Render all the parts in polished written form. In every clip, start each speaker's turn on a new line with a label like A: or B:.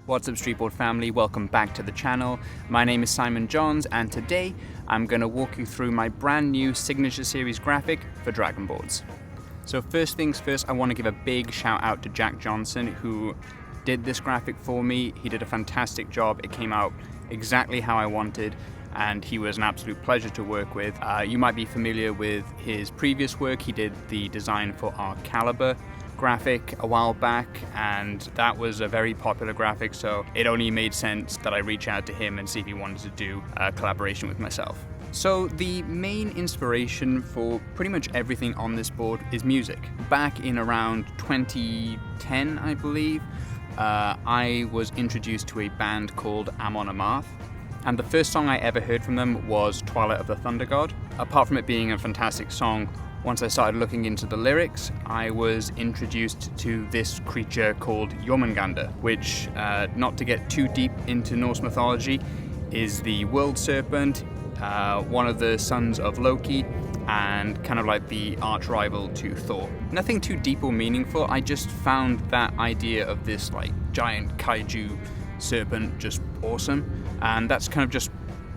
A: What's up, Streetboard family? Welcome back to the channel. My name is Simon Johns, and today I'm going to walk you through my brand new signature series graphic for Dragan boards. So first things first, I want to give a big shout out to Jack Johnson, who did this graphic for me. He did a fantastic job. It came out exactly how I wanted, and he was an absolute pleasure to work with. You might be familiar with his previous work. He did the design for our Caliber graphic a while back, and that was a very popular graphic, so it only made sense that I reach out to him and see if he wanted to do a collaboration with myself. So the main inspiration for pretty much everything on this board is music. Back in around 2010, I believe, I was introduced to a band called Amon Amarth, and the first song I ever heard from them was Twilight of the Thunder God. Apart from it being a fantastic song, once I started looking into the lyrics, I was introduced to this creature called Jormungandr, which, not to get too deep into Norse mythology, is the world serpent, one of the sons of Loki, and kind of like the arch rival to Thor. Nothing too deep or meaningful, I just found that idea of this like giant kaiju serpent just awesome, and that's kind of just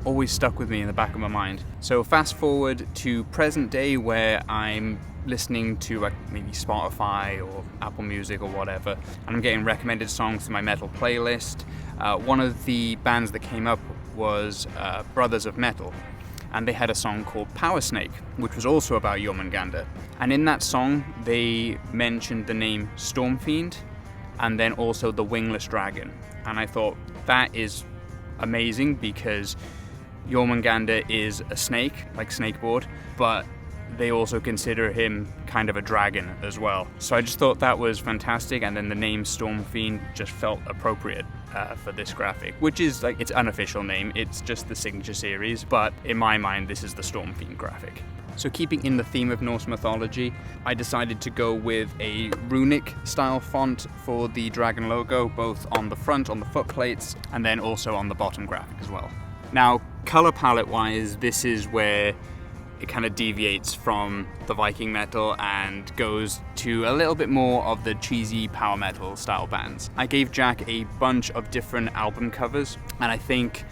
A: always stuck with me in the back of my mind. So fast forward to present day, where I'm listening to like maybe Spotify or Apple Music or whatever, and I'm getting recommended songs to my metal playlist. One of the bands that came up was Brothers of Metal, and they had a song called Power Snake, which was also about Jormungandr. And in that song, they mentioned the name Stormfiend, and then also the Wingless Dragon. And I thought that is amazing, because Jormungandr is a snake, like Snakeboard, but they also consider him kind of a dragon as well. So I just thought that was fantastic, and then the name Stormfiend just felt appropriate for this graphic, which is like its unofficial name. It's just the signature series, but in my mind, this is the Stormfiend graphic. So keeping in the theme of Norse mythology, I decided to go with a runic style font for the dragon logo, both on the front, on the foot plates, and then also on the bottom graphic as well. Now, color palette wise, this is where it kind of deviates from the Viking metal and goes to a little bit more of the cheesy power metal style bands. I gave Jack a bunch of different album covers, and I think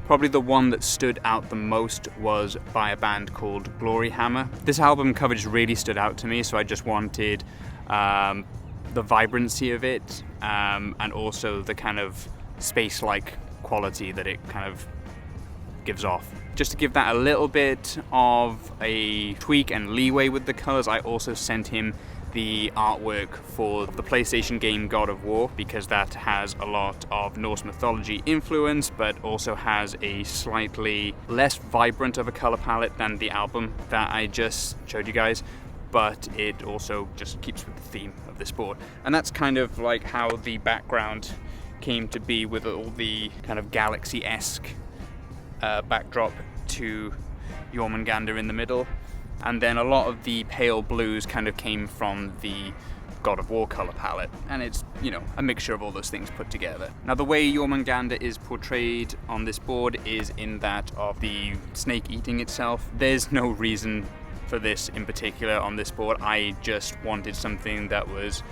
A: probably the one that stood out the most was by a band called Glory Hammer. This album cover just really stood out to me, so I just wanted the vibrancy of it, and also the kind of space-like quality that it kind of gives off. Just to give that a little bit of a tweak and leeway with the colors, I also sent him the artwork for the PlayStation game God of War, because that has a lot of Norse mythology influence, but also has a slightly less vibrant of a color palette than the album that I just showed you guys, but it also just keeps with the theme of this board. And that's kind of like how the background came to be, with all the kind of galaxy-esque backdrop to Jormungandr in the middle, and then a lot of the pale blues kind of came from the God of War color palette, and it's, you know, a mixture of all those things put together. Now, the way Jormungandr is portrayed on this board is in that of the snake eating itself. There's no reason for this in particular on this board. I just wanted something that was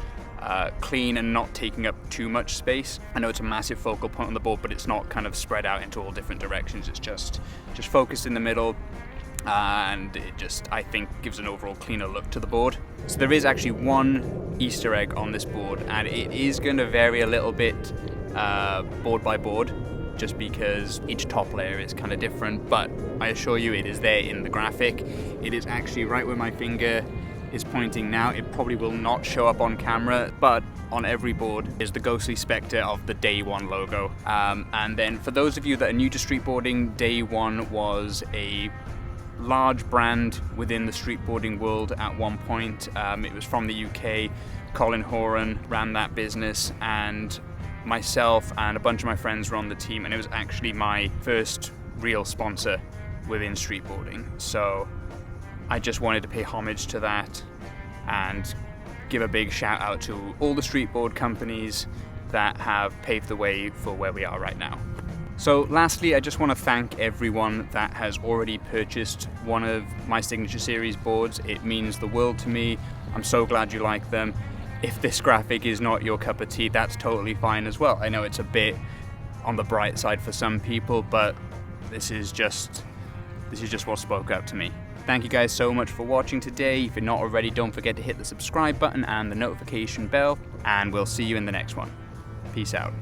A: clean and not taking up too much space. I know it's a massive focal point on the board, but it's not kind of spread out into all different directions. It's just focused in the middle, and it just, I think, gives an overall cleaner look to the board. So there is actually one Easter egg on this board, and it is going to vary a little bit board by board, just because each top layer is kind of different, but I assure you it is there in the graphic. It is actually right where my finger is pointing now. It probably will not show up on camera, but on every board is the ghostly spectre of the Day One logo. And then for those of you that are new to streetboarding, Day One was a large brand within the streetboarding world at one point. It was from the UK. Colin Horan ran that business, and myself and a bunch of my friends were on the team, and it was actually my first real sponsor within streetboarding. So I just wanted to pay homage to that and give a big shout out to all the streetboard companies that have paved the way for where we are right now. So lastly, I just want to thank everyone that has already purchased one of my signature series boards. It means the world to me. I'm so glad you like them. if this graphic is not your cup of tea, that's totally fine as well. I know it's a bit on the bright side for some people, but this is just what spoke out to me. Thank you guys so much for watching today. If you're not already, don't forget to hit the subscribe button and the notification bell, and we'll see you in the next one. Peace out.